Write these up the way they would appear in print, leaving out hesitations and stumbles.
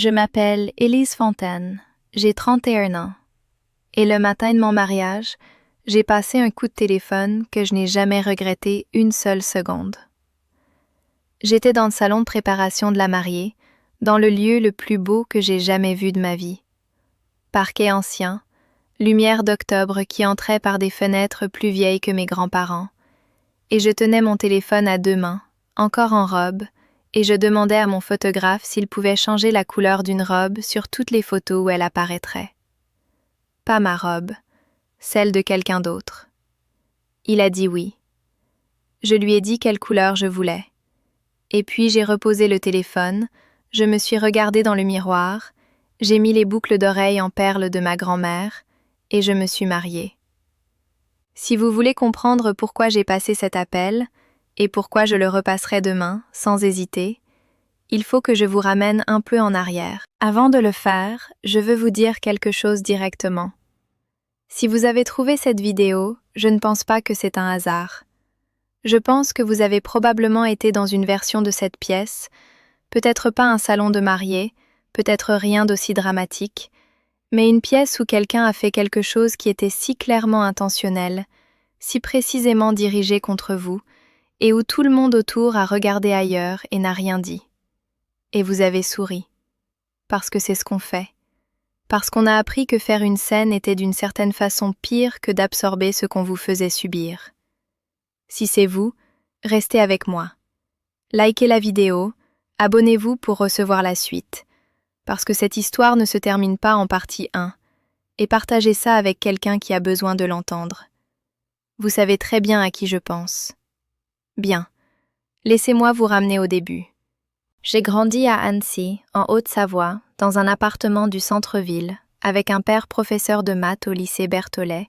Je m'appelle Élise Fontaine, j'ai 31 ans. Et le matin de mon mariage, j'ai passé un coup de téléphone que je n'ai jamais regretté une seule seconde. J'étais dans le salon de préparation de la mariée, dans le lieu le plus beau que j'ai jamais vu de ma vie. Parquet ancien, lumière d'octobre qui entrait par des fenêtres plus vieilles que mes grands-parents, et je tenais mon téléphone à deux mains, encore en robe, et je demandais à mon photographe s'il pouvait changer la couleur d'une robe sur toutes les photos où elle apparaîtrait. Pas ma robe, celle de quelqu'un d'autre. Il a dit oui. Je lui ai dit quelle couleur je voulais. Et puis j'ai reposé le téléphone, je me suis regardée dans le miroir, j'ai mis les boucles d'oreilles en perles de ma grand-mère, et je me suis mariée. Si vous voulez comprendre pourquoi j'ai passé cet appel, et pourquoi je le repasserai demain, sans hésiter, il faut que je vous ramène un peu en arrière. Avant de le faire, je veux vous dire quelque chose directement. Si vous avez trouvé cette vidéo, je ne pense pas que c'est un hasard. Je pense que vous avez probablement été dans une version de cette pièce, peut-être pas un salon de mariée, peut-être rien d'aussi dramatique, mais une pièce où quelqu'un a fait quelque chose qui était si clairement intentionnel, si précisément dirigé contre vous, et où tout le monde autour a regardé ailleurs et n'a rien dit. Et vous avez souri. Parce que c'est ce qu'on fait. Parce qu'on a appris que faire une scène était d'une certaine façon pire que d'absorber ce qu'on vous faisait subir. Si c'est vous, restez avec moi. Likez la vidéo, abonnez-vous pour recevoir la suite. Parce que cette histoire ne se termine pas en partie 1. Et partagez ça avec quelqu'un qui a besoin de l'entendre. Vous savez très bien à qui je pense. Bien. Laissez-moi vous ramener au début. J'ai grandi à Annecy, en Haute-Savoie, dans un appartement du centre-ville, avec un père professeur de maths au lycée Berthollet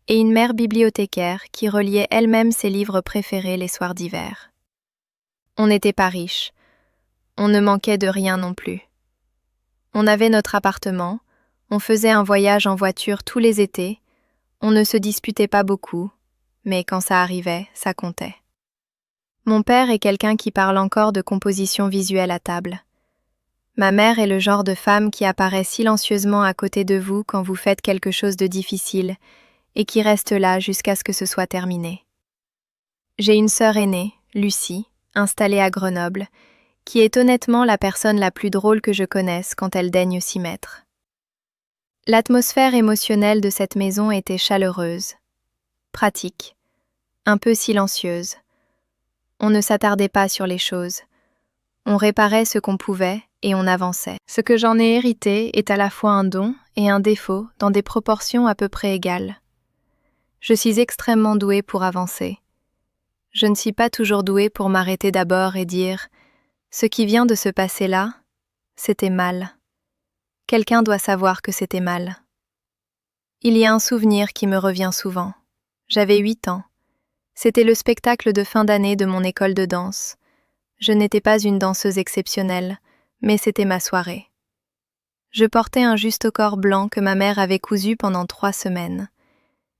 et une mère bibliothécaire qui reliait elle-même ses livres préférés les soirs d'hiver. On n'était pas riches. On ne manquait de rien non plus. On avait notre appartement, on faisait un voyage en voiture tous les étés, on ne se disputait pas beaucoup, mais quand ça arrivait, ça comptait. Mon père est quelqu'un qui parle encore de composition visuelle à table. Ma mère est le genre de femme qui apparaît silencieusement à côté de vous quand vous faites quelque chose de difficile et qui reste là jusqu'à ce que ce soit terminé. J'ai une sœur aînée, Lucie, installée à Grenoble, qui est honnêtement la personne la plus drôle que je connaisse quand elle daigne s'y mettre. L'atmosphère émotionnelle de cette maison était chaleureuse, pratique, un peu silencieuse. On ne s'attardait pas sur les choses. On réparait ce qu'on pouvait et on avançait. Ce que j'en ai hérité est à la fois un don et un défaut dans des proportions à peu près égales. Je suis extrêmement douée pour avancer. Je ne suis pas toujours douée pour m'arrêter d'abord et dire « Ce qui vient de se passer là, c'était mal. Quelqu'un doit savoir que c'était mal. » Il y a un souvenir qui me revient souvent. J'avais 8 ans. C'était le spectacle de fin d'année de mon école de danse. Je n'étais pas une danseuse exceptionnelle, mais c'était ma soirée. Je portais un juste-au-corps blanc que ma mère avait cousu pendant 3 semaines.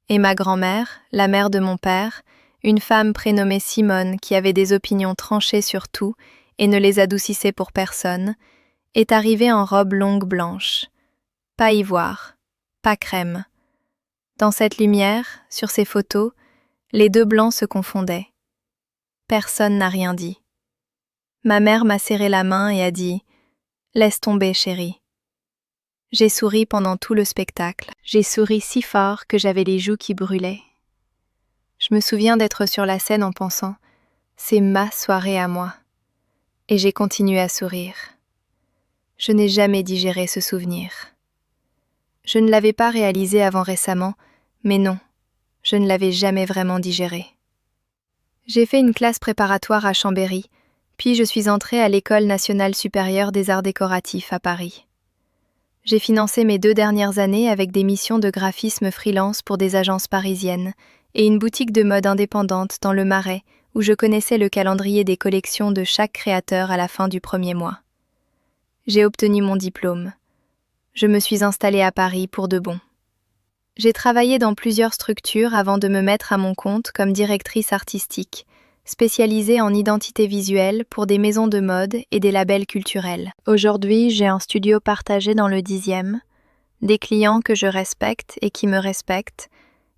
Et ma grand-mère, la mère de mon père, une femme prénommée Simone qui avait des opinions tranchées sur tout et ne les adoucissait pour personne, est arrivée en robe longue blanche. Pas ivoire, pas crème. Dans cette lumière, sur ces photos, les deux blancs se confondaient. Personne n'a rien dit. Ma mère m'a serré la main et a dit « Laisse tomber, chérie ». J'ai souri pendant tout le spectacle. J'ai souri si fort que j'avais les joues qui brûlaient. Je me souviens d'être sur la scène en pensant « C'est ma soirée à moi ». Et j'ai continué à sourire. Je n'ai jamais digéré ce souvenir. Je ne l'avais pas réalisé avant récemment, mais non. Je ne l'avais jamais vraiment digéré. J'ai fait une classe préparatoire à Chambéry, puis je suis entrée à l'École nationale supérieure des arts décoratifs à Paris. J'ai financé mes 2 dernières années avec des missions de graphisme freelance pour des agences parisiennes et une boutique de mode indépendante dans le Marais où je connaissais le calendrier des collections de chaque créateur à la fin du premier mois. J'ai obtenu mon diplôme. Je me suis installée à Paris pour de bon. J'ai travaillé dans plusieurs structures avant de me mettre à mon compte comme directrice artistique, spécialisée en identité visuelle pour des maisons de mode et des labels culturels. Aujourd'hui, j'ai un studio partagé dans le 10e, des clients que je respecte et qui me respectent,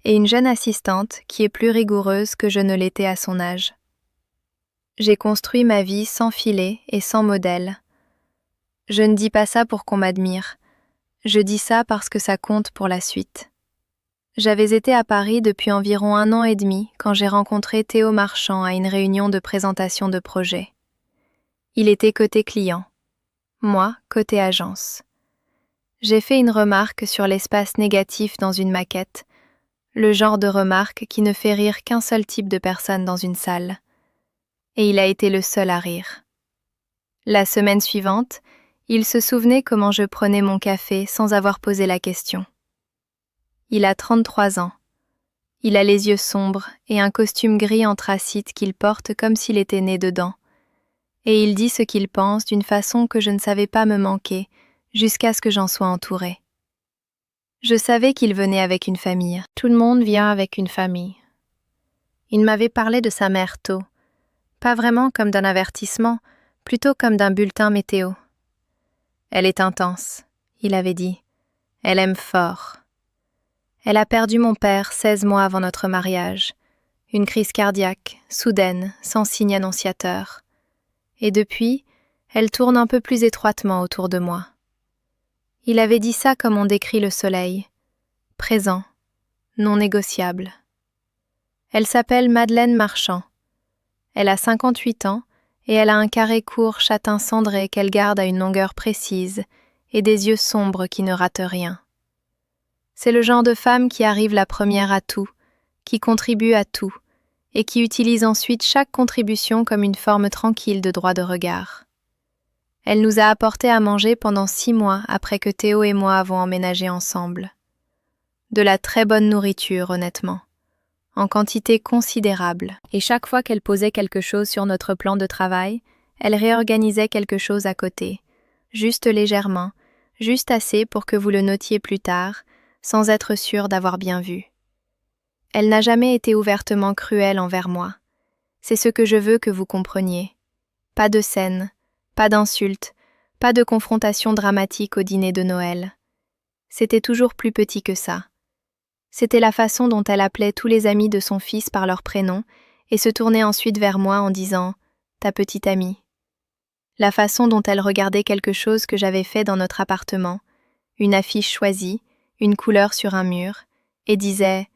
et une jeune assistante qui est plus rigoureuse que je ne l'étais à son âge. J'ai construit ma vie sans filet et sans modèle. Je ne dis pas ça pour qu'on m'admire, je dis ça parce que ça compte pour la suite. J'avais été à Paris depuis environ 1 an et demi quand j'ai rencontré Théo Marchand à une réunion de présentation de projet. Il était côté client, moi côté agence. J'ai fait une remarque sur l'espace négatif dans une maquette, le genre de remarque qui ne fait rire qu'un seul type de personne dans une salle. Et il a été le seul à rire. La semaine suivante, il se souvenait comment je prenais mon café sans avoir posé la question. Il a 33 ans. Il a les yeux sombres et un costume gris anthracite qu'il porte comme s'il était né dedans. Et il dit ce qu'il pense d'une façon que je ne savais pas me manquer, jusqu'à ce que j'en sois entourée. Je savais qu'il venait avec une famille. Tout le monde vient avec une famille. Il m'avait parlé de sa mère tôt, pas vraiment comme d'un avertissement, plutôt comme d'un bulletin météo. Elle est intense, il avait dit. Elle aime fort. Elle a perdu mon père 16 mois avant notre mariage. Une crise cardiaque, soudaine, sans signe annonciateur. Et depuis, elle tourne un peu plus étroitement autour de moi. Il avait dit ça comme on décrit le soleil. Présent, non négociable. Elle s'appelle Madeleine Marchand. Elle a 58 ans et elle a un carré court châtain cendré qu'elle garde à une longueur précise et des yeux sombres qui ne ratent rien. C'est le genre de femme qui arrive la première à tout, qui contribue à tout, et qui utilise ensuite chaque contribution comme une forme tranquille de droit de regard. Elle nous a apporté à manger pendant 6 mois après que Théo et moi avons emménagé ensemble. De la très bonne nourriture, honnêtement, en quantité considérable. Et chaque fois qu'elle posait quelque chose sur notre plan de travail, elle réorganisait quelque chose à côté, juste légèrement, juste assez pour que vous le notiez plus tard, sans être sûr d'avoir bien vu. Elle n'a jamais été ouvertement cruelle envers moi. C'est ce que je veux que vous compreniez. Pas de scène, pas d'insultes, pas de confrontation dramatique au dîner de Noël. C'était toujours plus petit que ça. C'était la façon dont elle appelait tous les amis de son fils par leur prénom et se tournait ensuite vers moi en disant « ta petite amie ». La façon dont elle regardait quelque chose que j'avais fait dans notre appartement, une affiche choisie, une couleur sur un mur, et disait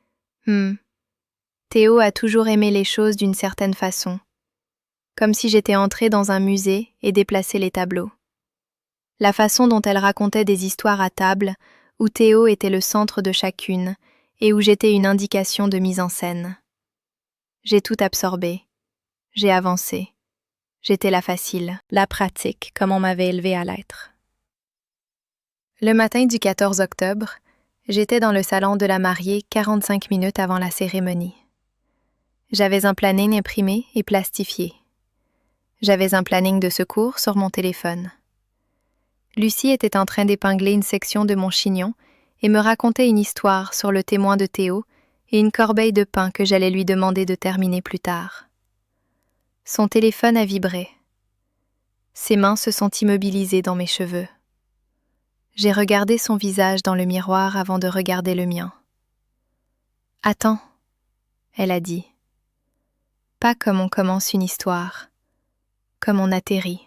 « Théo a toujours aimé les choses d'une certaine façon », comme si j'étais entrée dans un musée et déplacé les tableaux. La façon dont elle racontait des histoires à table, où Théo était le centre de chacune, et où j'étais une indication de mise en scène. J'ai tout absorbé. J'ai avancé. J'étais la facile, la pratique, comme on m'avait élevée à l'être. Le matin du 14 octobre, j'étais dans le salon de la mariée 45 minutes avant la cérémonie. J'avais un planning imprimé et plastifié. J'avais un planning de secours sur mon téléphone. Lucie était en train d'épingler une section de mon chignon et me racontait une histoire sur le témoin de Théo et une corbeille de pain que j'allais lui demander de terminer plus tard. Son téléphone a vibré. Ses mains se sont immobilisées dans mes cheveux. J'ai regardé son visage dans le miroir avant de regarder le mien. « Attends », elle a dit. Pas comme on commence une histoire, comme on atterrit.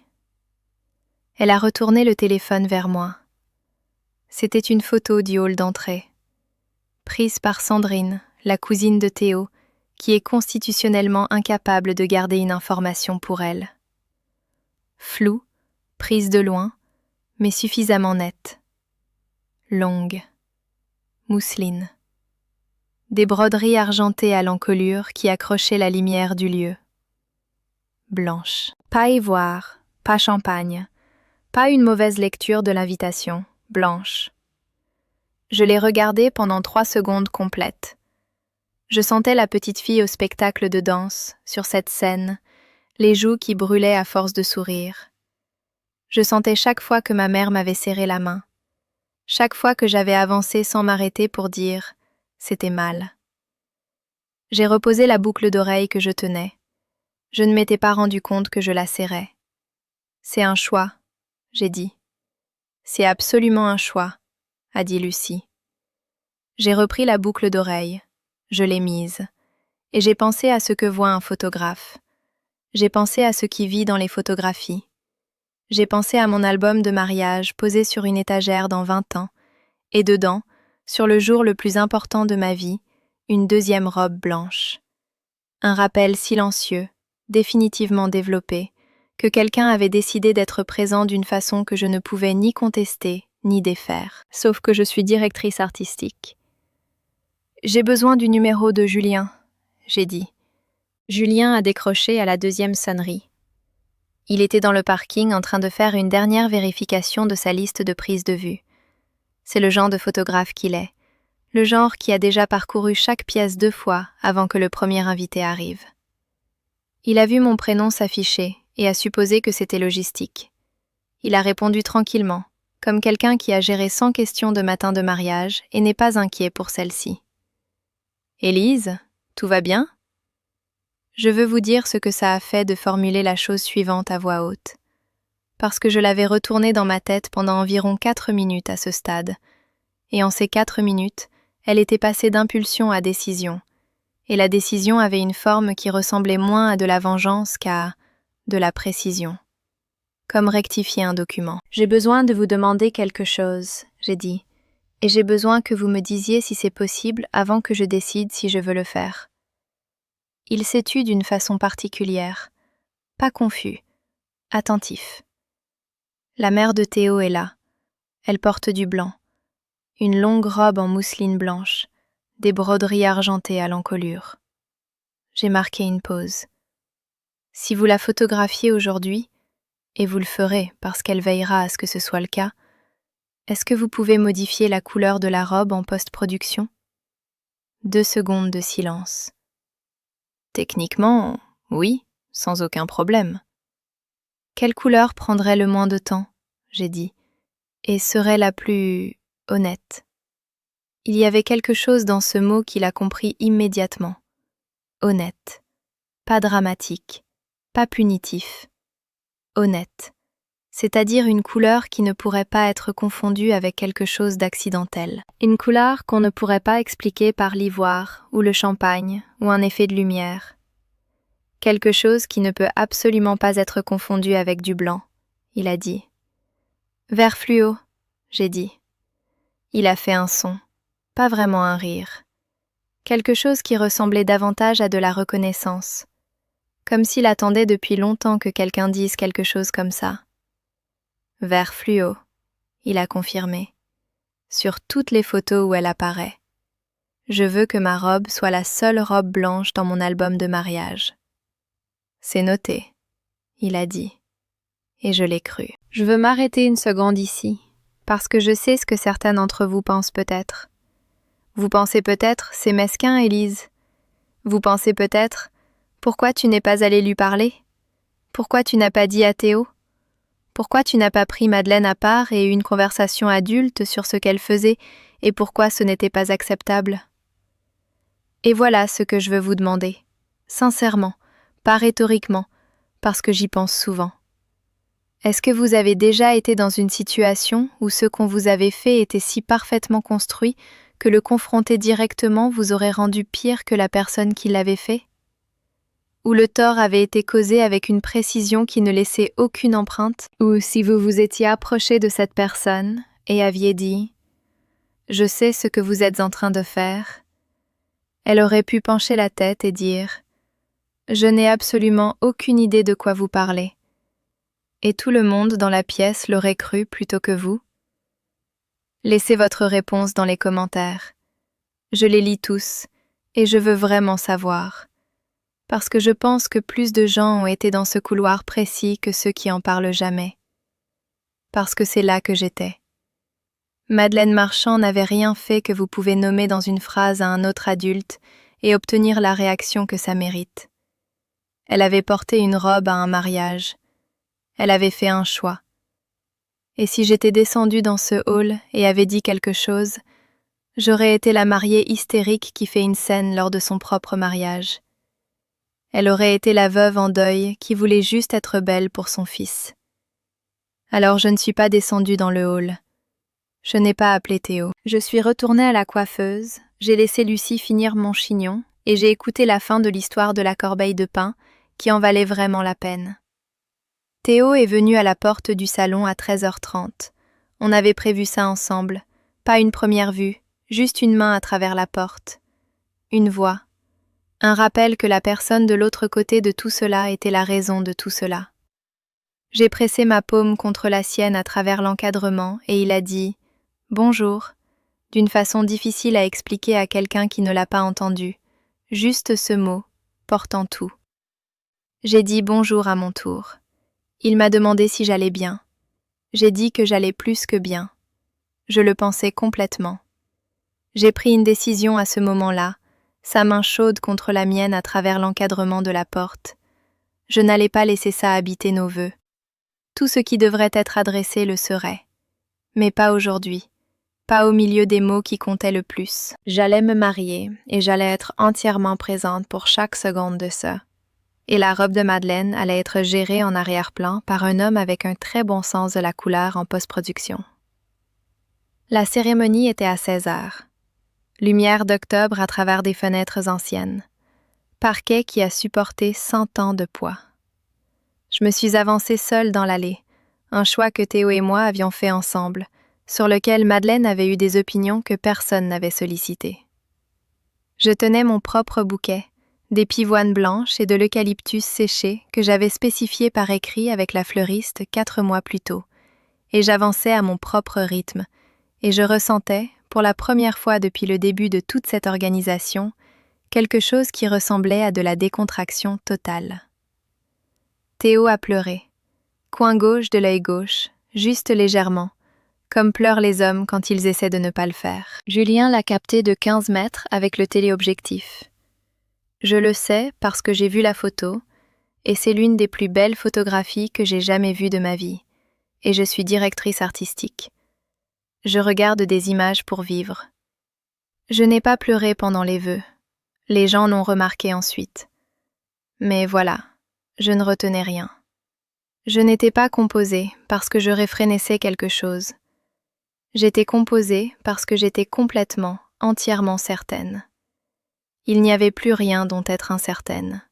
Elle a retourné le téléphone vers moi. C'était une photo du hall d'entrée, prise par Sandrine, la cousine de Théo, qui est constitutionnellement incapable de garder une information pour elle. Floue, prise de loin, mais suffisamment nette. Longue. Mousseline. Des broderies argentées à l'encolure qui accrochaient la lumière du lieu. Blanche. Pas ivoire, pas champagne, pas une mauvaise lecture de l'invitation, blanche. Je l'ai regardée pendant 3 secondes complètes. Je sentais la petite fille au spectacle de danse, sur cette scène, les joues qui brûlaient à force de sourire. Je sentais chaque fois que ma mère m'avait serré la main, chaque fois que j'avais avancé sans m'arrêter pour dire « c'était mal ». J'ai reposé la boucle d'oreille que je tenais. Je ne m'étais pas rendu compte que je la serrais. C'est un choix, j'ai dit. C'est absolument un choix, a dit Lucie. J'ai repris la boucle d'oreille, je l'ai mise, et j'ai pensé à ce que voit un photographe. J'ai pensé à ce qui vit dans les photographies. J'ai pensé à mon album de mariage posé sur une étagère dans 20 ans, et dedans, sur le jour le plus important de ma vie, une deuxième robe blanche. Un rappel silencieux, définitivement développé, que quelqu'un avait décidé d'être présent d'une façon que je ne pouvais ni contester, ni défaire, sauf que je suis directrice artistique. J'ai besoin du numéro de Julien, j'ai dit. Julien a décroché à la deuxième sonnerie. Il était dans le parking en train de faire une dernière vérification de sa liste de prises de vue. C'est le genre de photographe qu'il est, le genre qui a déjà parcouru chaque pièce 2 fois avant que le premier invité arrive. Il a vu mon prénom s'afficher et a supposé que c'était logistique. Il a répondu tranquillement, comme quelqu'un qui a géré 100 questions de matin de mariage et n'est pas inquiet pour celle-ci. « Élise, tout va bien ?» Je veux vous dire ce que ça a fait de formuler la chose suivante à voix haute. Parce que je l'avais retournée dans ma tête pendant environ 4 minutes à ce stade. Et en ces 4 minutes, elle était passée d'impulsion à décision. Et la décision avait une forme qui ressemblait moins à de la vengeance qu'à de la précision. Comme rectifier un document. « J'ai besoin de vous demander quelque chose, » j'ai dit. « Et j'ai besoin que vous me disiez si c'est possible avant que je décide si je veux le faire. » Il s'est tu d'une façon particulière, pas confus, attentif. La mère de Théo est là. Elle porte du blanc, une longue robe en mousseline blanche, des broderies argentées à l'encolure. J'ai marqué une pause. Si vous la photographiez aujourd'hui, et vous le ferez parce qu'elle veillera à ce que ce soit le cas, est-ce que vous pouvez modifier la couleur de la robe en post-production ? 2 secondes de silence. Techniquement, oui, sans aucun problème. Quelle couleur prendrait le moins de temps, j'ai dit, et serait la plus honnête. Il y avait quelque chose dans ce mot qu'il a compris immédiatement. Honnête. Pas dramatique, pas punitif. Honnête. C'est-à-dire une couleur qui ne pourrait pas être confondue avec quelque chose d'accidentel. Une couleur qu'on ne pourrait pas expliquer par l'ivoire ou le champagne ou un effet de lumière. Quelque chose qui ne peut absolument pas être confondu avec du blanc, il a dit. Vert fluo, j'ai dit. Il a fait un son, pas vraiment un rire. Quelque chose qui ressemblait davantage à de la reconnaissance. Comme s'il attendait depuis longtemps que quelqu'un dise quelque chose comme ça. Vert fluo, il a confirmé. Sur toutes les photos où elle apparaît. Je veux que ma robe soit la seule robe blanche dans mon album de mariage. C'est noté, il a dit. Et je l'ai cru. Je veux m'arrêter une seconde ici, parce que je sais ce que certains d'entre vous pensent peut-être. Vous pensez peut-être, c'est mesquin, Élise. Vous pensez peut-être, pourquoi tu n'es pas allée lui parler? Pourquoi tu n'as pas dit à Théo? Pourquoi tu n'as pas pris Madeleine à part et eu une conversation adulte sur ce qu'elle faisait et pourquoi ce n'était pas acceptable? Et voilà ce que je veux vous demander, sincèrement, pas rhétoriquement, parce que j'y pense souvent. Est-ce que vous avez déjà été dans une situation où ce qu'on vous avait fait était si parfaitement construit que le confronter directement vous aurait rendu pire que la personne qui l'avait fait? Où le tort avait été causé avec une précision qui ne laissait aucune empreinte? Ou si vous vous étiez approché de cette personne et aviez dit « Je sais ce que vous êtes en train de faire », elle aurait pu pencher la tête et dire « Je n'ai absolument aucune idée de quoi vous parlez ». Et tout le monde dans la pièce l'aurait cru plutôt que vous? Laissez votre réponse dans les commentaires. Je les lis tous, et je veux vraiment savoir. Parce que je pense que plus de gens ont été dans ce couloir précis que ceux qui en parlent jamais. Parce que c'est là que j'étais. Madeleine Marchand n'avait rien fait que vous pouvez nommer dans une phrase à un autre adulte et obtenir la réaction que ça mérite. Elle avait porté une robe à un mariage. Elle avait fait un choix. Et si j'étais descendue dans ce hall et avait dit quelque chose, j'aurais été la mariée hystérique qui fait une scène lors de son propre mariage. Elle aurait été la veuve en deuil qui voulait juste être belle pour son fils. Alors je ne suis pas descendue dans le hall. Je n'ai pas appelé Théo. Je suis retournée à la coiffeuse, j'ai laissé Lucie finir mon chignon et j'ai écouté la fin de l'histoire de la corbeille de pain qui en valait vraiment la peine. Théo est venu à la porte du salon à 13h30. On avait prévu ça ensemble. Pas une première vue, juste une main à travers la porte. Une voix. Un rappel que la personne de l'autre côté de tout cela était la raison de tout cela. J'ai pressé ma paume contre la sienne à travers l'encadrement et il a dit « Bonjour » d'une façon difficile à expliquer à quelqu'un qui ne l'a pas entendu. Juste ce mot, portant tout. J'ai dit bonjour à mon tour. Il m'a demandé si j'allais bien. J'ai dit que j'allais plus que bien. Je le pensais complètement. J'ai pris une décision à ce moment-là, sa main chaude contre la mienne à travers l'encadrement de la porte. Je n'allais pas laisser ça habiter nos vœux. Tout ce qui devrait être adressé le serait. Mais pas aujourd'hui. Pas au milieu des mots qui comptaient le plus. J'allais me marier et j'allais être entièrement présente pour chaque seconde de ça. Et la robe de Madeleine allait être gérée en arrière-plan par un homme avec un très bon sens de la couleur en post-production. La cérémonie était à 16h. Lumière d'octobre à travers des fenêtres anciennes. Parquet qui a supporté 100 ans de poids. Je me suis avancée seule dans l'allée, un choix que Théo et moi avions fait ensemble, sur lequel Madeleine avait eu des opinions que personne n'avait sollicitées. Je tenais mon propre bouquet, des pivoines blanches et de l'eucalyptus séché que j'avais spécifié par écrit avec la fleuriste 4 mois plus tôt, et j'avançais à mon propre rythme, et je ressentais, pour la première fois depuis le début de toute cette organisation, quelque chose qui ressemblait à de la décontraction totale. Théo a pleuré, coin gauche de l'œil gauche, juste légèrement, comme pleurent les hommes quand ils essaient de ne pas le faire. Julien l'a capté de 15 mètres avec le téléobjectif. Je le sais parce que j'ai vu la photo, et c'est l'une des plus belles photographies que j'ai jamais vues de ma vie, et je suis directrice artistique. Je regarde des images pour vivre. Je n'ai pas pleuré pendant les vœux. Les gens l'ont remarqué ensuite. Mais voilà, je ne retenais rien. Je n'étais pas composée parce que je réfrénissais quelque chose. J'étais composée parce que j'étais complètement, entièrement certaine. Il n'y avait plus rien dont être incertaine.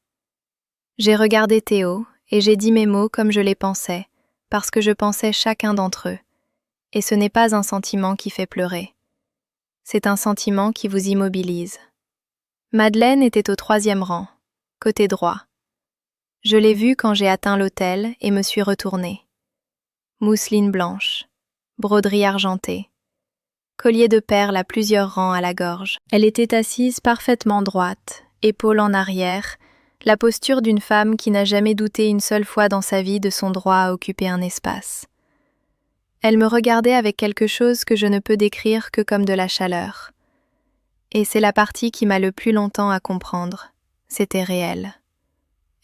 J'ai regardé Théo et j'ai dit mes mots comme je les pensais, parce que je pensais chacun d'entre eux. Et ce n'est pas un sentiment qui fait pleurer. C'est un sentiment qui vous immobilise. Madeleine était au 3e rang, côté droit. Je l'ai vue quand j'ai atteint l'autel et me suis retournée. Mousseline blanche, broderie argentée, collier de perles à plusieurs rangs à la gorge. Elle était assise parfaitement droite, épaules en arrière, la posture d'une femme qui n'a jamais douté une seule fois dans sa vie de son droit à occuper un espace. Elle me regardait avec quelque chose que je ne peux décrire que comme de la chaleur. Et c'est la partie qui m'a le plus longtemps à comprendre. C'était réel.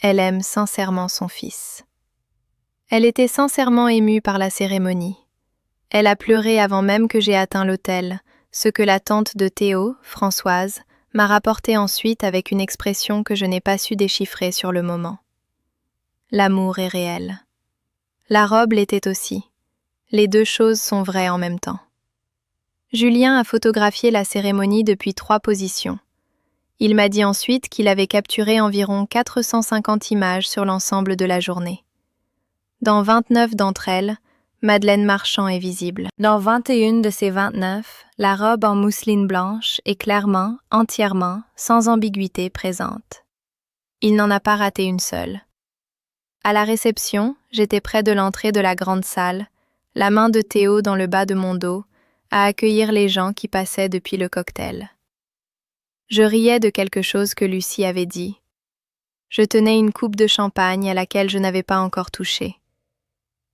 Elle aime sincèrement son fils. Elle était sincèrement émue par la cérémonie. Elle a pleuré avant même que j'ai atteint l'autel, ce que la tante de Théo, Françoise, m'a rapporté ensuite avec une expression que je n'ai pas su déchiffrer sur le moment. L'amour est réel. La robe l'était aussi. Les deux choses sont vraies en même temps. Julien a photographié la cérémonie depuis 3 positions. Il m'a dit ensuite qu'il avait capturé environ 450 images sur l'ensemble de la journée. Dans 29 d'entre elles, Madeleine Marchand est visible. Dans 21 de ces 29, la robe en mousseline blanche est clairement, entièrement, sans ambiguïté présente. Il n'en a pas raté une seule. À la réception, j'étais près de l'entrée de la grande salle, la main de Théo dans le bas de mon dos, à accueillir les gens qui passaient depuis le cocktail. Je riais de quelque chose que Lucie avait dit. Je tenais une coupe de champagne à laquelle je n'avais pas encore touché.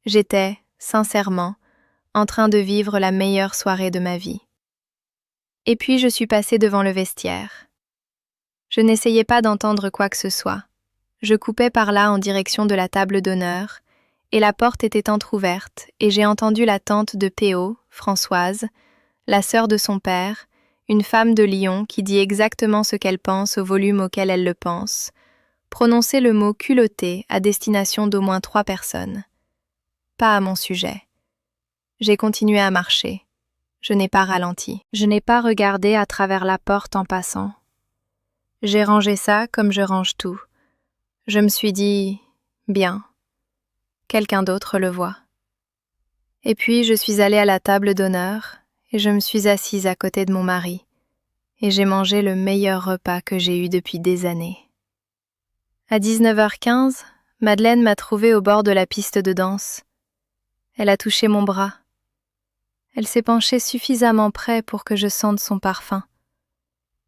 J'étais, sincèrement, en train de vivre la meilleure soirée de ma vie. Et puis je suis passée devant le vestiaire. Je n'essayais pas d'entendre quoi que ce soit. Je coupais par là en direction de la table d'honneur, et la porte était entr'ouverte, et j'ai entendu la tante de P.O., Françoise, la sœur de son père, une femme de Lyon qui dit exactement ce qu'elle pense au volume auquel elle le pense. prononcer le mot culotté à destination d'au moins 3 personnes. Pas à mon sujet. J'ai continué à marcher. Je n'ai pas ralenti. Je n'ai pas regardé à travers la porte en passant. J'ai rangé ça comme je range tout. Je me suis dit, bien, quelqu'un d'autre le voit. Et puis je suis allée à la table d'honneur et je me suis assise à côté de mon mari. Et j'ai mangé le meilleur repas que j'ai eu depuis des années. À 19h15, Madeleine m'a trouvée au bord de la piste de danse. Elle a touché mon bras. Elle s'est penchée suffisamment près pour que je sente son parfum.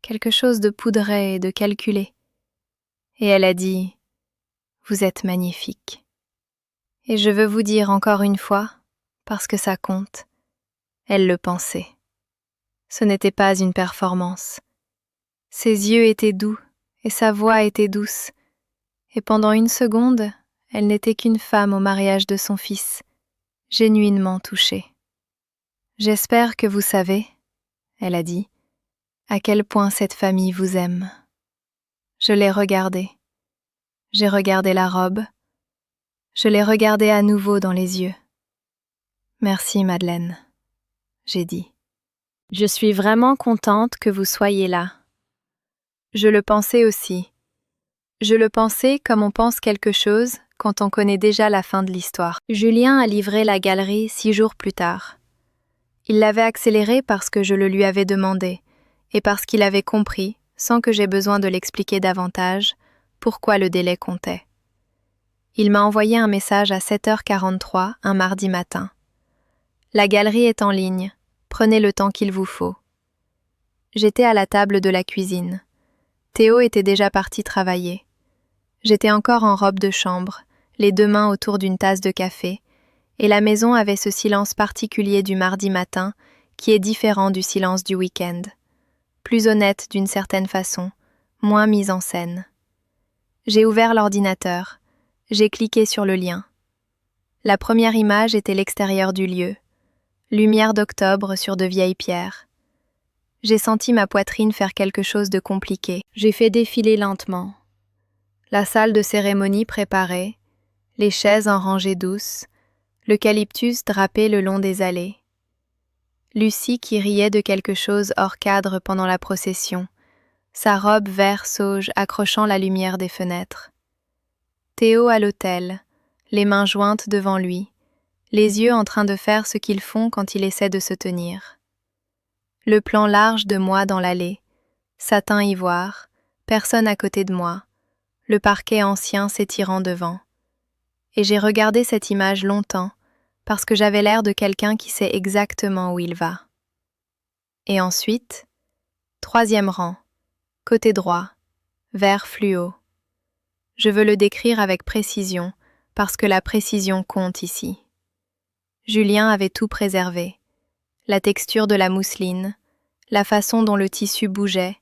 Quelque chose de poudré et de calculé. Et elle a dit « Vous êtes magnifique ». Et je veux vous dire encore une fois, parce que ça compte, elle le pensait. Ce n'était pas une performance. Ses yeux étaient doux et sa voix était douce. Et pendant une seconde, elle n'était qu'une femme au mariage de son fils, genuinement touchée. « J'espère que vous savez, » elle a dit, « à quel point cette famille vous aime. » Je l'ai regardée. J'ai regardé la robe. Je l'ai regardée à nouveau dans les yeux. « Merci, Madeleine, » j'ai dit. « Je suis vraiment contente que vous soyez là. » Je le pensais aussi. Je le pensais comme on pense quelque chose quand on connaît déjà la fin de l'histoire. Julien a livré la galerie 6 jours plus tard. Il l'avait accéléré parce que je le lui avais demandé et parce qu'il avait compris, sans que j'aie besoin de l'expliquer davantage, pourquoi le délai comptait. Il m'a envoyé un message à 7h43 un mardi matin. La galerie est en ligne, prenez le temps qu'il vous faut. J'étais à la table de la cuisine. Théo était déjà parti travailler. J'étais encore en robe de chambre, les 2 mains autour d'une tasse de café, et la maison avait ce silence particulier du mardi matin qui est différent du silence du week-end. Plus honnête d'une certaine façon, moins mise en scène. J'ai ouvert l'ordinateur, j'ai cliqué sur le lien. La première image était l'extérieur du lieu, lumière d'octobre sur de vieilles pierres. J'ai senti ma poitrine faire quelque chose de compliqué. J'ai fait défiler lentement. La salle de cérémonie préparée, les chaises en rangées douces, l'eucalyptus drapé le long des allées. Lucie qui riait de quelque chose hors cadre pendant la procession, sa robe vert sauge accrochant la lumière des fenêtres. Théo à l'autel, les mains jointes devant lui, les yeux en train de faire ce qu'ils font quand il essaie de se tenir. Le plan large de moi dans l'allée, satin ivoire, personne à côté de moi, le parquet ancien s'étirant devant. Et j'ai regardé cette image longtemps, parce que j'avais l'air de quelqu'un qui sait exactement où il va. Et ensuite, 3e rang, côté droit, vert fluo. Je veux le décrire avec précision, parce que la précision compte ici. Julien avait tout préservé. La texture de la mousseline, la façon dont le tissu bougeait,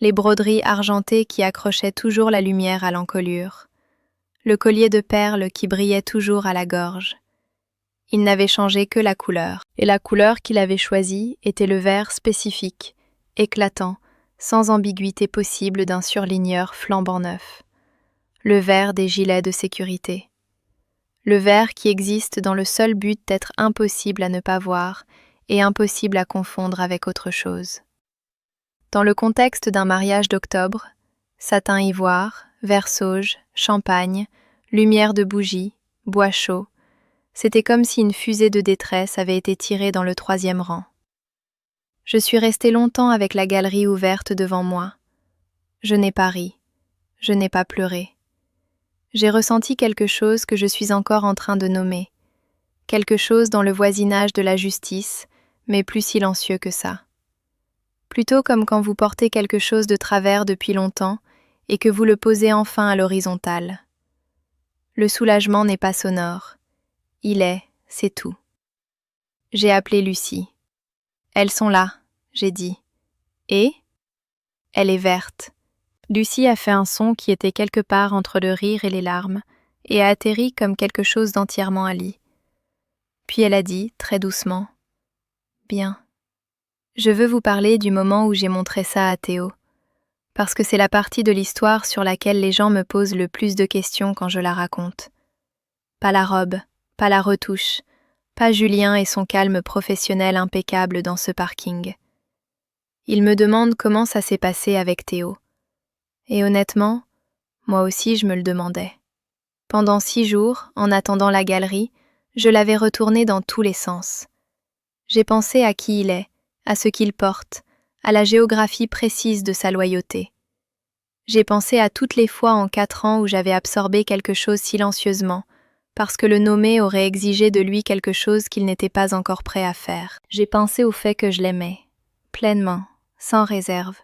les broderies argentées qui accrochaient toujours la lumière à l'encolure, le collier de perles qui brillait toujours à la gorge. Il n'avait changé que la couleur, et la couleur qu'il avait choisie était le vert spécifique, éclatant, sans ambiguïté possible d'un surligneur flambant neuf. Le vert des gilets de sécurité. Le vert qui existe dans le seul but d'être impossible à ne pas voir et impossible à confondre avec autre chose. Dans le contexte d'un mariage d'octobre, satin ivoire, vert sauge, champagne, lumière de bougie, bois chaud, c'était comme si une fusée de détresse avait été tirée dans le 3e rang. Je suis restée longtemps avec la galerie ouverte devant moi. Je n'ai pas ri, je n'ai pas pleuré. J'ai ressenti quelque chose que je suis encore en train de nommer, quelque chose dans le voisinage de la justice, mais plus silencieux que ça. Plutôt comme quand vous portez quelque chose de travers depuis longtemps et que vous le posez enfin à l'horizontale. Le soulagement n'est pas sonore. Il est, c'est tout. J'ai appelé Lucie. Elles sont là, j'ai dit. Et ? Elle est verte. Lucie a fait un son qui était quelque part entre le rire et les larmes, et a atterri comme quelque chose d'entièrement Ali. Puis elle a dit, très doucement, « Bien. Je veux vous parler du moment où j'ai montré ça à Théo, parce que c'est la partie de l'histoire sur laquelle les gens me posent le plus de questions quand je la raconte. Pas la robe, pas la retouche, pas Julien et son calme professionnel impeccable dans ce parking. Ils me demandent comment ça s'est passé avec Théo. Et honnêtement, moi aussi je me le demandais. Pendant 6 jours, en attendant la galerie, je l'avais retourné dans tous les sens. J'ai pensé à qui il est, à ce qu'il porte, à la géographie précise de sa loyauté. J'ai pensé à toutes les fois en 4 ans où j'avais absorbé quelque chose silencieusement, parce que le nommer aurait exigé de lui quelque chose qu'il n'était pas encore prêt à faire. J'ai pensé au fait que je l'aimais, pleinement, sans réserve,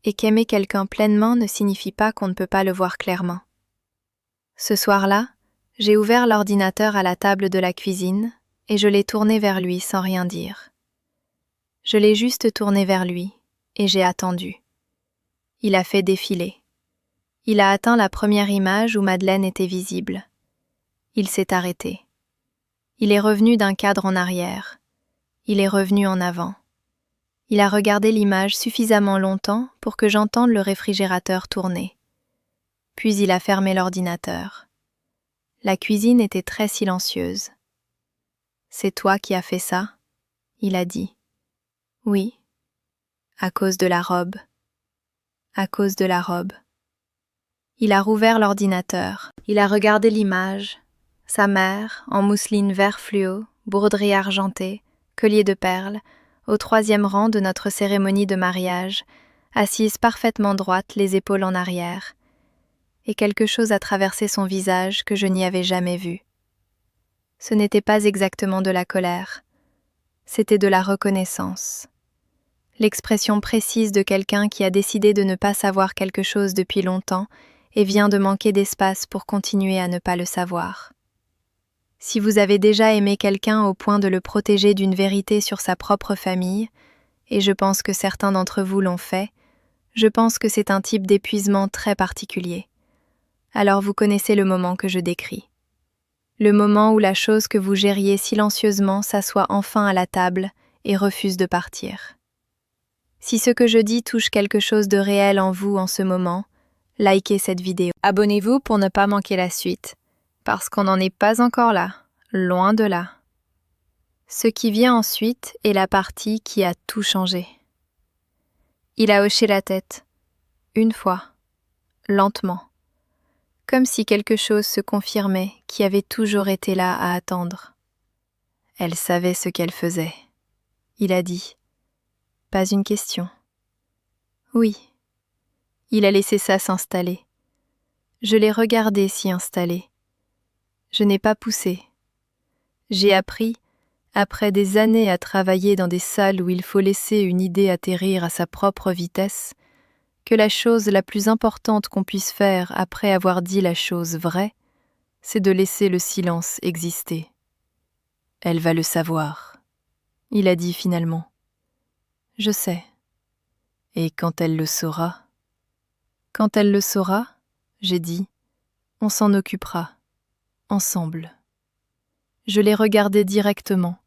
et qu'aimer quelqu'un pleinement ne signifie pas qu'on ne peut pas le voir clairement. Ce soir-là, j'ai ouvert l'ordinateur à la table de la cuisine et je l'ai tourné vers lui sans rien dire. Je l'ai juste tourné vers lui et j'ai attendu. Il a fait défiler. Il a atteint la première image où Madeleine était visible. Il s'est arrêté. Il est revenu d'un cadre en arrière. Il est revenu en avant. Il a regardé l'image suffisamment longtemps pour que j'entende le réfrigérateur tourner. Puis il a fermé l'ordinateur. La cuisine était très silencieuse. « C'est toi qui as fait ça ?» il a dit. « Oui. » « À cause de la robe. » « À cause de la robe. » Il a rouvert l'ordinateur. Il a regardé l'image. Sa mère, en mousseline vert fluo, broderie argentée, collier de perles, au 3e rang de notre cérémonie de mariage, assise parfaitement droite, les épaules en arrière. Et quelque chose a traversé son visage que je n'y avais jamais vu. Ce n'était pas exactement de la colère. C'était de la reconnaissance. L'expression précise de quelqu'un qui a décidé de ne pas savoir quelque chose depuis longtemps et vient de manquer d'espace pour continuer à ne pas le savoir. Si vous avez déjà aimé quelqu'un au point de le protéger d'une vérité sur sa propre famille, et je pense que certains d'entre vous l'ont fait, je pense que c'est un type d'épuisement très particulier. Alors vous connaissez le moment que je décris. Le moment où la chose que vous gériez silencieusement s'assoit enfin à la table et refuse de partir. Si ce que je dis touche quelque chose de réel en vous en ce moment, likez cette vidéo. Abonnez-vous pour ne pas manquer la suite, parce qu'on n'en est pas encore là, loin de là. Ce qui vient ensuite est la partie qui a tout changé. Il a hoché la tête, une fois, lentement, comme si quelque chose se confirmait qui avait toujours été là à attendre. Elle savait ce qu'elle faisait. Il a dit. Pas une question. Oui. Il a laissé ça s'installer. Je l'ai regardé s'y installer. Je n'ai pas poussé. J'ai appris, après des années à travailler dans des salles où il faut laisser une idée atterrir à sa propre vitesse, que la chose la plus importante qu'on puisse faire après avoir dit la chose vraie, c'est de laisser le silence exister. Elle va le savoir, il a dit finalement. Je sais. Et quand elle le saura, j'ai dit, on s'en occupera, ensemble. Je l'ai regardé directement.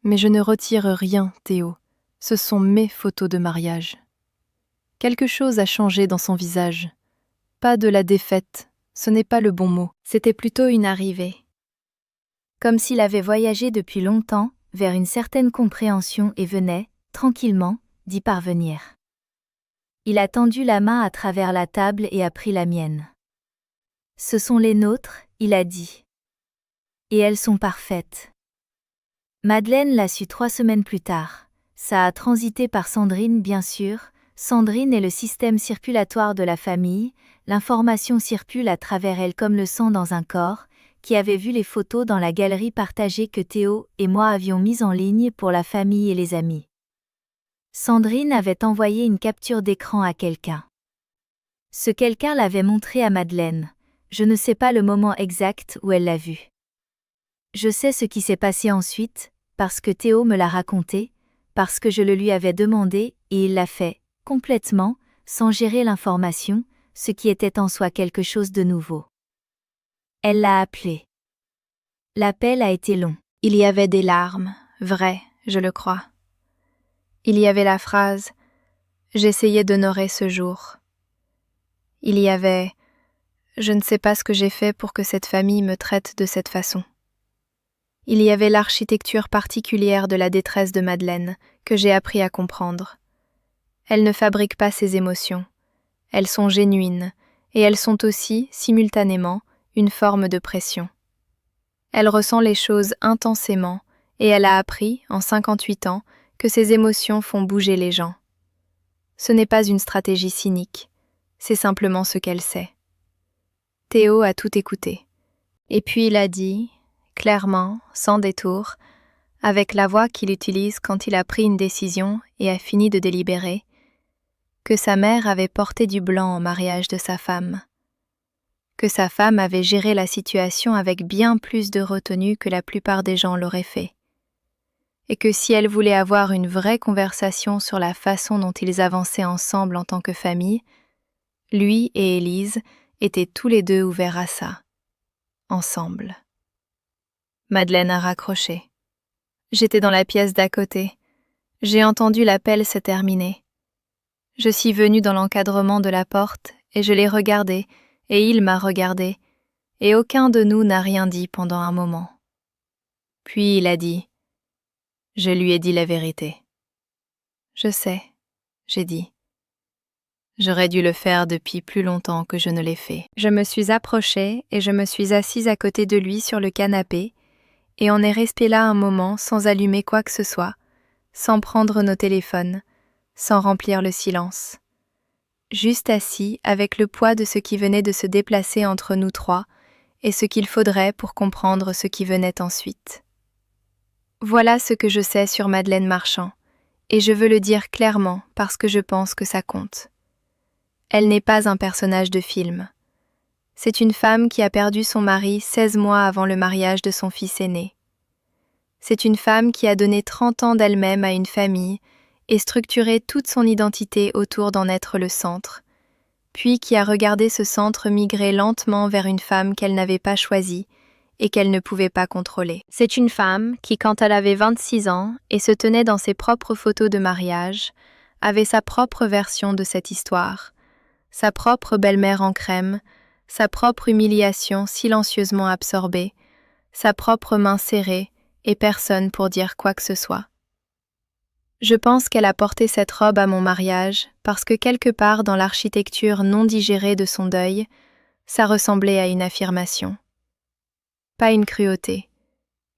Mais je ne retire rien, Théo. Ce sont mes photos de mariage. Quelque chose a changé dans son visage. Pas de la défaite, ce n'est pas le bon mot. C'était plutôt une arrivée. Comme s'il avait voyagé depuis longtemps vers une certaine compréhension et venait, tranquillement, d'y parvenir. Il a tendu la main à travers la table et a pris la mienne. Ce sont les nôtres, il a dit. Et elles sont parfaites. Madeleine l'a su 3 semaines plus tard. Ça a transité par Sandrine bien sûr. Sandrine est le système circulatoire de la famille, l'information circule à travers elle comme le sang dans un corps, qui avait vu les photos dans la galerie partagée que Théo et moi avions mises en ligne pour la famille et les amis. Sandrine avait envoyé une capture d'écran à quelqu'un. Ce quelqu'un l'avait montré à Madeleine. Je ne sais pas le moment exact où elle l'a vu. Je sais ce qui s'est passé ensuite, parce que Théo me l'a raconté, parce que je le lui avais demandé, et il l'a fait, complètement, sans gérer l'information, ce qui était en soi quelque chose de nouveau. Elle l'a appelé. L'appel a été long. Il y avait des larmes, vraies, je le crois. Il y avait la phrase J'essayais d'honorer ce jour. Il y avait... Je ne sais pas ce que j'ai fait pour que cette famille me traite de cette façon. Il y avait l'architecture particulière de la détresse de Madeleine, que j'ai appris à comprendre. Elle ne fabrique pas ses émotions. Elles sont genuines, et elles sont aussi, simultanément, une forme de pression. Elle ressent les choses intensément, et elle a appris, en 58 ans, que ses émotions font bouger les gens. Ce n'est pas une stratégie cynique, c'est simplement ce qu'elle sait. Théo a tout écouté. Et puis il a dit, clairement, sans détour, avec la voix qu'il utilise quand il a pris une décision et a fini de délibérer, que sa mère avait porté du blanc au mariage de sa femme, que sa femme avait géré la situation avec bien plus de retenue que la plupart des gens l'auraient fait, et que si elle voulait avoir une vraie conversation sur la façon dont ils avançaient ensemble en tant que famille, lui et Élise étaient tous les deux ouverts à ça, ensemble. Madeleine a raccroché. J'étais dans la pièce d'à côté. J'ai entendu l'appel se terminer. Je suis venue dans l'encadrement de la porte et je l'ai regardé, et il m'a regardé, et aucun de nous n'a rien dit pendant un moment. Puis il a dit, « Je lui ai dit la vérité. » « Je sais, » j'ai dit. J'aurais dû le faire depuis plus longtemps que je ne l'ai fait. Je me suis approchée et je me suis assise à côté de lui sur le canapé, et on est resté là un moment sans allumer quoi que ce soit, sans prendre nos téléphones, sans remplir le silence. Juste assis avec le poids de ce qui venait de se déplacer entre nous trois et ce qu'il faudrait pour comprendre ce qui venait ensuite. Voilà ce que je sais sur Madeleine Marchand, et je veux le dire clairement parce que je pense que ça compte. Elle n'est pas un personnage de film. C'est une femme qui a perdu son mari 16 mois avant le mariage de son fils aîné. C'est une femme qui a donné 30 ans d'elle-même à une famille et structuré toute son identité autour d'en être le centre, puis qui a regardé ce centre migrer lentement vers une femme qu'elle n'avait pas choisie et qu'elle ne pouvait pas contrôler. C'est une femme qui, quand elle avait 26 ans et se tenait dans ses propres photos de mariage, avait sa propre version de cette histoire, sa propre belle-mère en crème, sa propre humiliation silencieusement absorbée, sa propre main serrée et personne pour dire quoi que ce soit. Je pense qu'elle a porté cette robe à mon mariage parce que quelque part dans l'architecture non digérée de son deuil, ça ressemblait à une affirmation. Pas une cruauté,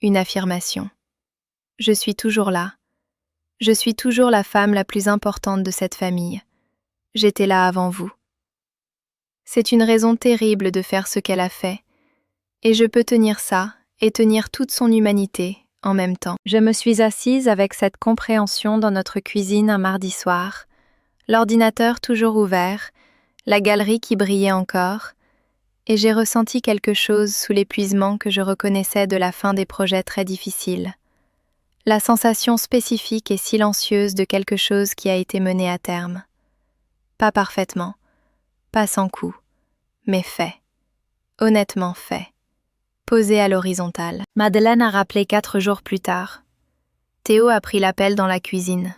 une affirmation. Je suis toujours là. Je suis toujours la femme la plus importante de cette famille. J'étais là avant vous. C'est une raison terrible de faire ce qu'elle a fait, et je peux tenir ça et tenir toute son humanité en même temps. Je me suis assise avec cette compréhension dans notre cuisine un mardi soir, l'ordinateur toujours ouvert, la galerie qui brillait encore, et j'ai ressenti quelque chose sous l'épuisement que je reconnaissais de la fin des projets très difficiles. La sensation spécifique et silencieuse de quelque chose qui a été mené à terme. Pas parfaitement, pas sans coup, mais fait. Honnêtement fait. Posé à l'horizontale. Madeleine a rappelé 4 jours plus tard. Théo a pris l'appel dans la cuisine.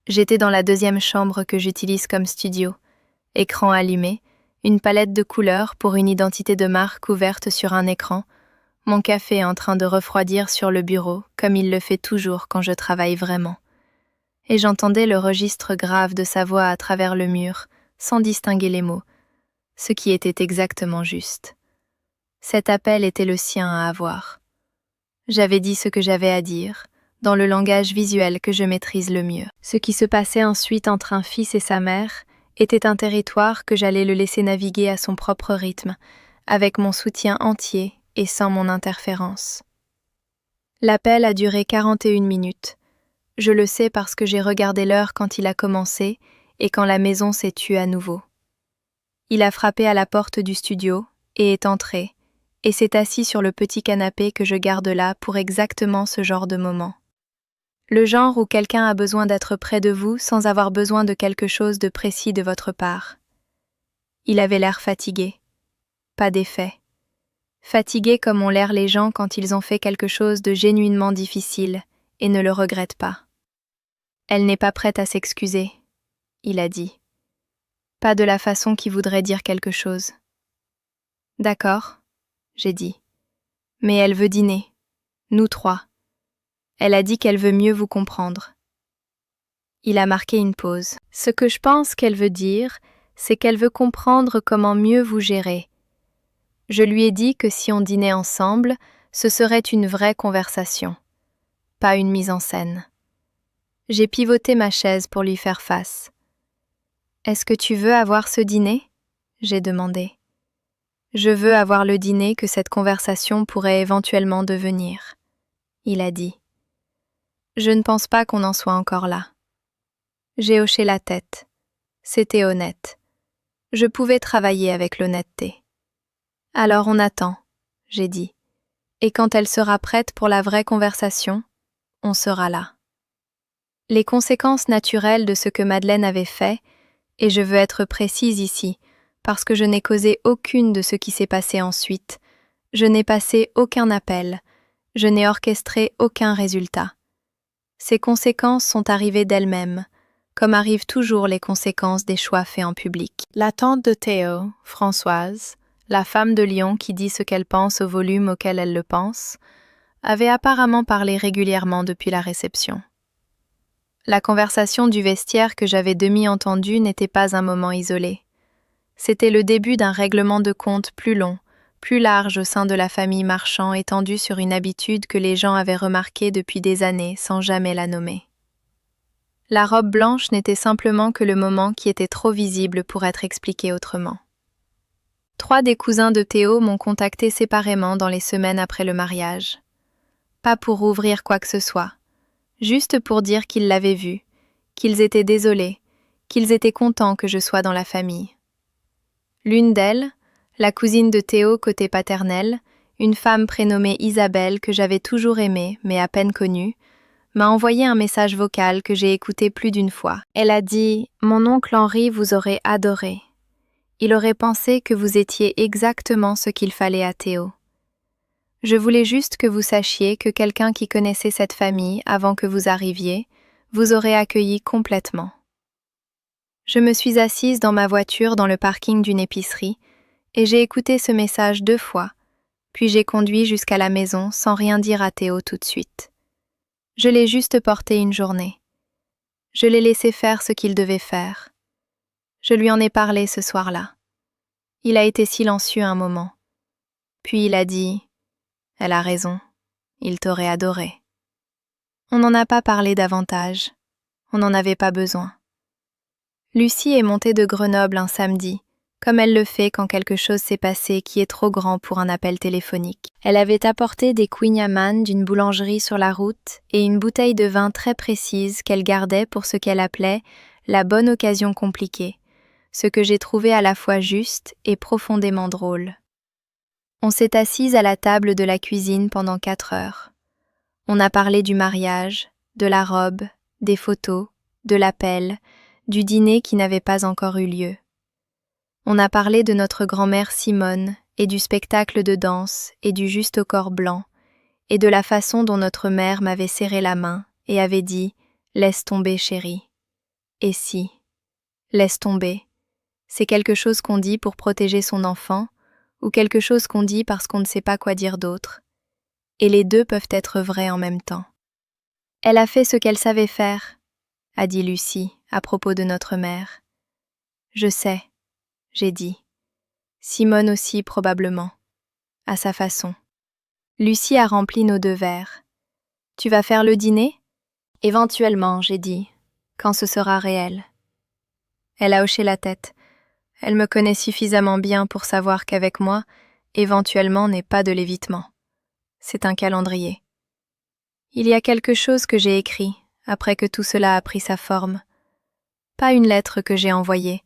J'étais dans la deuxième chambre que j'utilise comme studio. Écran allumé, une palette de couleurs pour une identité de marque ouverte sur un écran, mon café en train de refroidir sur le bureau, comme il le fait toujours quand je travaille vraiment. Et j'entendais le registre grave de sa voix à travers le mur, sans distinguer les mots, ce qui était exactement juste. Cet appel était le sien à avoir. J'avais dit ce que j'avais à dire, dans le langage visuel que je maîtrise le mieux. Ce qui se passait ensuite entre un fils et sa mère était un territoire que j'allais le laisser naviguer à son propre rythme, avec mon soutien entier et sans mon interférence. L'appel a duré 41 minutes. Je le sais parce que j'ai regardé l'heure quand il a commencé et quand la maison s'est tue à nouveau. Il a frappé à la porte du studio et est entré, et s'est assis sur le petit canapé que je garde là pour exactement ce genre de moment. Le genre où quelqu'un a besoin d'être près de vous sans avoir besoin de quelque chose de précis de votre part. Il avait l'air fatigué. Pas d'effet. Fatigué comme ont l'air les gens quand ils ont fait quelque chose de genuinement difficile et ne le regrettent pas. Elle n'est pas prête à s'excuser. il a dit. Pas de la façon qui voudrait dire quelque chose. D'accord, j'ai dit. Mais elle veut dîner. Nous trois. Elle a dit qu'elle veut mieux vous comprendre. Il a marqué une pause. Ce que je pense qu'elle veut dire, c'est qu'elle veut comprendre comment mieux vous gérer. Je lui ai dit que si on dînait ensemble, ce serait une vraie conversation, pas une mise en scène. J'ai pivoté ma chaise pour lui faire face. « Est-ce que tu veux avoir ce dîner ?» j'ai demandé. « Je veux avoir le dîner que cette conversation pourrait éventuellement devenir. » Il a dit. « Je ne pense pas qu'on en soit encore là. » J'ai hoché la tête. C'était honnête. Je pouvais travailler avec l'honnêteté. « Alors on attend, » j'ai dit. « Et quand elle sera prête pour la vraie conversation, on sera là. » Les conséquences naturelles de ce que Madeleine avait fait, et je veux être précise ici, parce que je n'ai causé aucune de ce qui s'est passé ensuite, je n'ai passé aucun appel, je n'ai orchestré aucun résultat. Ces conséquences sont arrivées d'elles-mêmes, comme arrivent toujours les conséquences des choix faits en public. La tante de Théo, Françoise, la femme de Lyon qui dit ce qu'elle pense au volume auquel elle le pense, avait apparemment parlé régulièrement depuis la réception. La conversation du vestiaire que j'avais demi-entendue n'était pas un moment isolé. C'était le début d'un règlement de compte plus long, plus large au sein de la famille Marchand, étendu sur une habitude que les gens avaient remarquée depuis des années sans jamais la nommer. La robe blanche n'était simplement que le moment qui était trop visible pour être expliqué autrement. 3 des cousins de Théo m'ont contacté séparément dans les semaines après le mariage. Pas pour ouvrir quoi que ce soit, juste pour dire qu'ils l'avaient vu, qu'ils étaient désolés, qu'ils étaient contents que je sois dans la famille. L'une d'elles, la cousine de Théo côté paternel, une femme prénommée Isabelle que j'avais toujours aimée mais à peine connue, m'a envoyé un message vocal que j'ai écouté plus d'une fois. Elle a dit « Mon oncle Henri vous aurait adoré. Il aurait pensé que vous étiez exactement ce qu'il fallait à Théo. Je voulais juste que vous sachiez que quelqu'un qui connaissait cette famille avant que vous arriviez vous aurait accueilli complètement. » Je me suis assise dans ma voiture dans le parking d'une épicerie et j'ai écouté ce message 2 fois, puis j'ai conduit jusqu'à la maison sans rien dire à Théo tout de suite. Je l'ai juste porté une journée. Je l'ai laissé faire ce qu'il devait faire. Je lui en ai parlé ce soir-là. Il a été silencieux un moment. Puis il a dit « Elle a raison, il t'aurait adoré. » On n'en a pas parlé davantage. On n'en avait pas besoin. Lucie est montée de Grenoble un samedi, comme elle le fait quand quelque chose s'est passé qui est trop grand pour un appel téléphonique. Elle avait apporté des Queen Amman d'une boulangerie sur la route et une bouteille de vin très précise qu'elle gardait pour ce qu'elle appelait « la bonne occasion compliquée », ce que j'ai trouvé à la fois juste et profondément drôle. On s'est assise à la table de la cuisine pendant 4 heures. On a parlé du mariage, de la robe, des photos, de l'appel, du dîner qui n'avait pas encore eu lieu. On a parlé de notre grand-mère Simone et du spectacle de danse et du juste au corps blanc et de la façon dont notre mère m'avait serré la main et avait dit « Laisse tomber, chérie ». Et si, laisse tomber, c'est quelque chose qu'on dit pour protéger son enfant ou quelque chose qu'on dit parce qu'on ne sait pas quoi dire d'autre. Et les deux peuvent être vrais en même temps. Elle a fait ce qu'elle savait faire, a dit Lucie à propos de notre mère. Je sais, j'ai dit. Simone aussi probablement, à sa façon. Lucie a rempli nos 2 verres. Tu vas faire le dîner ? Éventuellement, j'ai dit, quand ce sera réel. Elle a hoché la tête. Elle me connaît suffisamment bien pour savoir qu'avec moi, éventuellement n'est pas de l'évitement. C'est un calendrier. Il y a quelque chose que j'ai écrit après que tout cela a pris sa forme. Pas une lettre que j'ai envoyée,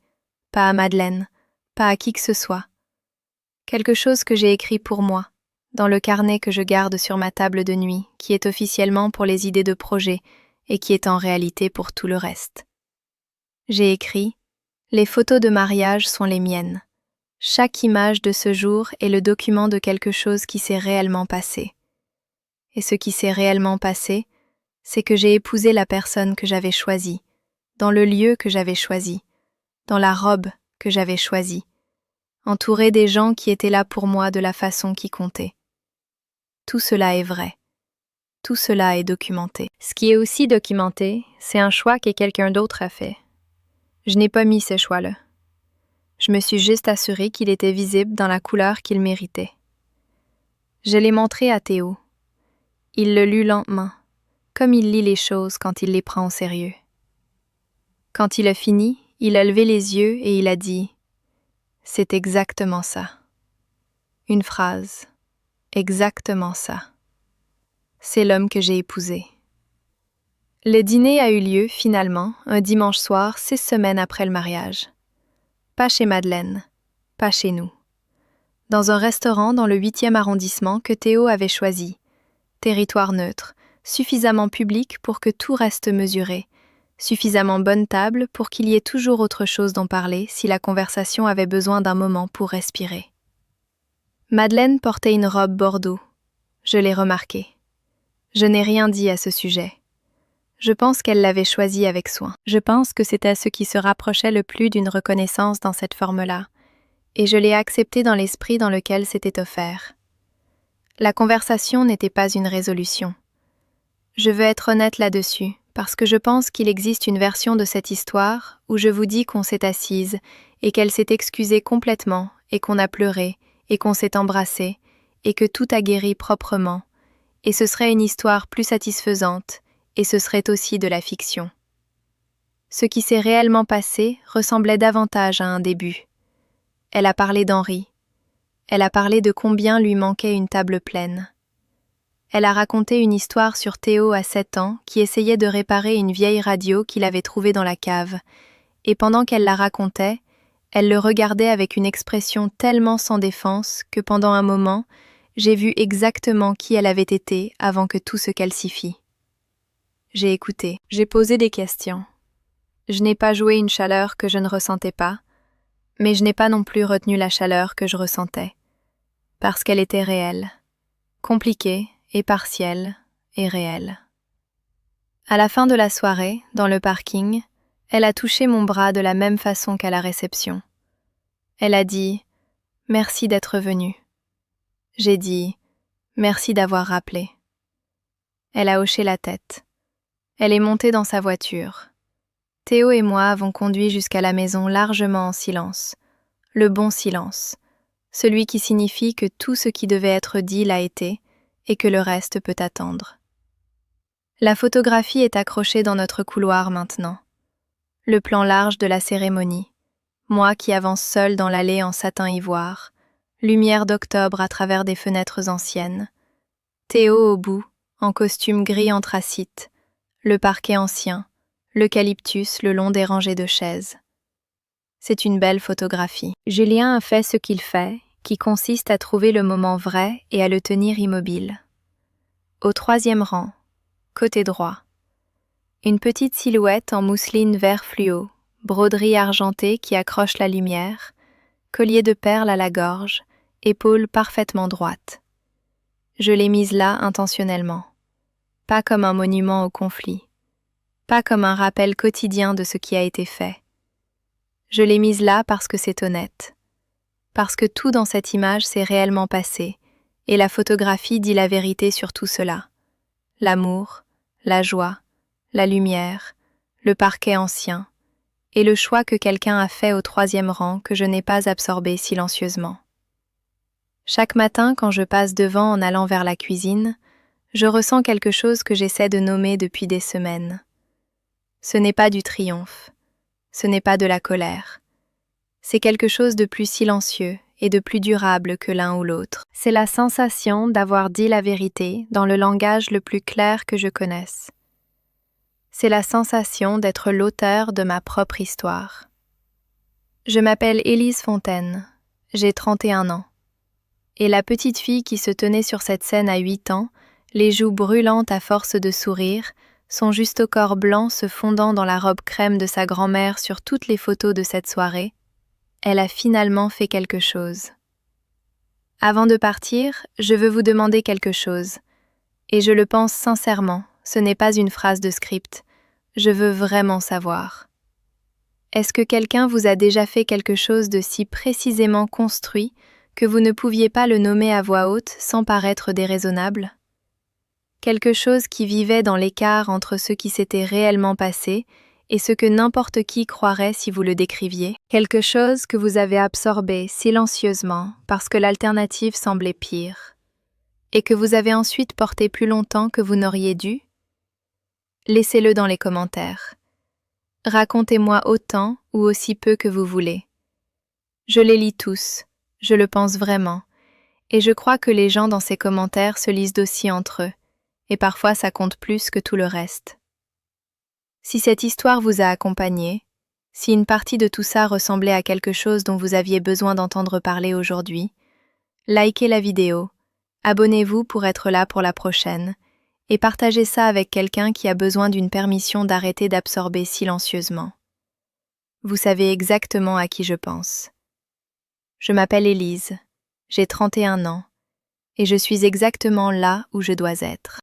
pas à Madeleine, pas à qui que ce soit. Quelque chose que j'ai écrit pour moi, dans le carnet que je garde sur ma table de nuit, qui est officiellement pour les idées de projet et qui est en réalité pour tout le reste. J'ai écrit « Les photos de mariage sont les miennes. Chaque image de ce jour est le document de quelque chose qui s'est réellement passé. Et ce qui s'est réellement passé, c'est que j'ai épousé la personne que j'avais choisie, dans le lieu que j'avais choisi, dans la robe que j'avais choisie, entourée des gens qui étaient là pour moi de la façon qui comptait. Tout cela est vrai. Tout cela est documenté. Ce qui est aussi documenté, c'est un choix que quelqu'un d'autre a fait. Je n'ai pas mis ce choix-là. Je me suis juste assurée qu'il était visible dans la couleur qu'il méritait. Je l'ai montré à Théo. Il le lut lentement, comme il lit les choses quand il les prend au sérieux. Quand il a fini, il a levé les yeux et il a dit « C'est exactement ça. » Une phrase. Exactement ça. C'est l'homme que j'ai épousé. Le dîner a eu lieu, finalement, un dimanche soir, 6 semaines après le mariage. Pas chez Madeleine, pas chez nous. Dans un restaurant dans le 8e arrondissement que Théo avait choisi. Territoire neutre, suffisamment public pour que tout reste mesuré, suffisamment bonne table pour qu'il y ait toujours autre chose dont parler si la conversation avait besoin d'un moment pour respirer. Madeleine portait une robe bordeaux. Je l'ai remarqué. Je n'ai rien dit à ce sujet. Je pense qu'elle l'avait choisi avec soin. Je pense que c'était ce qui se rapprochait le plus d'une reconnaissance dans cette forme-là, et je l'ai accepté dans l'esprit dans lequel c'était offert. La conversation n'était pas une résolution. Je veux être honnête là-dessus, parce que je pense qu'il existe une version de cette histoire où je vous dis qu'on s'est assise et qu'elle s'est excusée complètement et qu'on a pleuré et qu'on s'est embrassé et que tout a guéri proprement, et ce serait une histoire plus satisfaisante et ce serait aussi de la fiction. Ce qui s'est réellement passé ressemblait davantage à un début. Elle a parlé d'Henri. Elle a parlé de combien lui manquait une table pleine. Elle a raconté une histoire sur Théo à 7 ans qui essayait de réparer une vieille radio qu'il avait trouvée dans la cave, et pendant qu'elle la racontait, elle le regardait avec une expression tellement sans défense que pendant un moment, j'ai vu exactement qui elle avait été avant que tout se calcifie. J'ai écouté, j'ai posé des questions. Je n'ai pas joué une chaleur que je ne ressentais pas, mais je n'ai pas non plus retenu la chaleur que je ressentais, parce qu'elle était réelle, compliquée et partielle et réelle. À la fin de la soirée, dans le parking, elle a touché mon bras de la même façon qu'à la réception. Elle a dit « Merci d'être venu ». J'ai dit « Merci d'avoir rappelé ». Elle a hoché la tête. Elle est montée dans sa voiture. Théo et moi avons conduit jusqu'à la maison largement en silence. Le bon silence. Celui qui signifie que tout ce qui devait être dit l'a été et que le reste peut attendre. La photographie est accrochée dans notre couloir maintenant. Le plan large de la cérémonie. Moi qui avance seule dans l'allée en satin ivoire. Lumière d'octobre à travers des fenêtres anciennes. Théo au bout, en costume gris anthracite. Le parquet ancien. L'eucalyptus le long des rangées de chaises. C'est une belle photographie. Julien a fait ce qu'il fait, qui consiste à trouver le moment vrai et à le tenir immobile. Au 3e rang, côté droit. Une petite silhouette en mousseline vert fluo, broderie argentée qui accroche la lumière, collier de perles à la gorge, épaules parfaitement droites. Je l'ai mise là intentionnellement. Pas comme un monument au conflit. Pas comme un rappel quotidien de ce qui a été fait. Je l'ai mise là parce que c'est honnête. Parce que tout dans cette image s'est réellement passé, et la photographie dit la vérité sur tout cela. L'amour, la joie, la lumière, le parquet ancien, et le choix que quelqu'un a fait au 3e rang que je n'ai pas absorbé silencieusement. Chaque matin, quand je passe devant en allant vers la cuisine, je ressens quelque chose que j'essaie de nommer depuis des semaines. Ce n'est pas du triomphe, ce n'est pas de la colère. C'est quelque chose de plus silencieux et de plus durable que l'un ou l'autre. C'est la sensation d'avoir dit la vérité dans le langage le plus clair que je connaisse. C'est la sensation d'être l'auteur de ma propre histoire. Je m'appelle Élise Fontaine, j'ai 31 ans. Et la petite fille qui se tenait sur cette scène à 8 ans, les joues brûlantes à force de sourire, son juste au corps blanc se fondant dans la robe crème de sa grand-mère sur toutes les photos de cette soirée, elle a finalement fait quelque chose. Avant de partir, je veux vous demander quelque chose. Et je le pense sincèrement, ce n'est pas une phrase de script. Je veux vraiment savoir. Est-ce que quelqu'un vous a déjà fait quelque chose de si précisément construit que vous ne pouviez pas le nommer à voix haute sans paraître déraisonnable? Quelque chose qui vivait dans l'écart entre ce qui s'était réellement passé et ce que n'importe qui croirait si vous le décriviez. Quelque chose que vous avez absorbé silencieusement parce que l'alternative semblait pire, et que vous avez ensuite porté plus longtemps que vous n'auriez dû? Laissez-le dans les commentaires. Racontez-moi autant ou aussi peu que vous voulez. Je les lis tous, je le pense vraiment, et je crois que les gens dans ces commentaires se lisent aussi entre eux, et parfois ça compte plus que tout le reste. Si cette histoire vous a accompagné, si une partie de tout ça ressemblait à quelque chose dont vous aviez besoin d'entendre parler aujourd'hui, likez la vidéo, abonnez-vous pour être là pour la prochaine, et partagez ça avec quelqu'un qui a besoin d'une permission d'arrêter d'absorber silencieusement. Vous savez exactement à qui je pense. Je m'appelle Élise, j'ai 31 ans, et je suis exactement là où je dois être.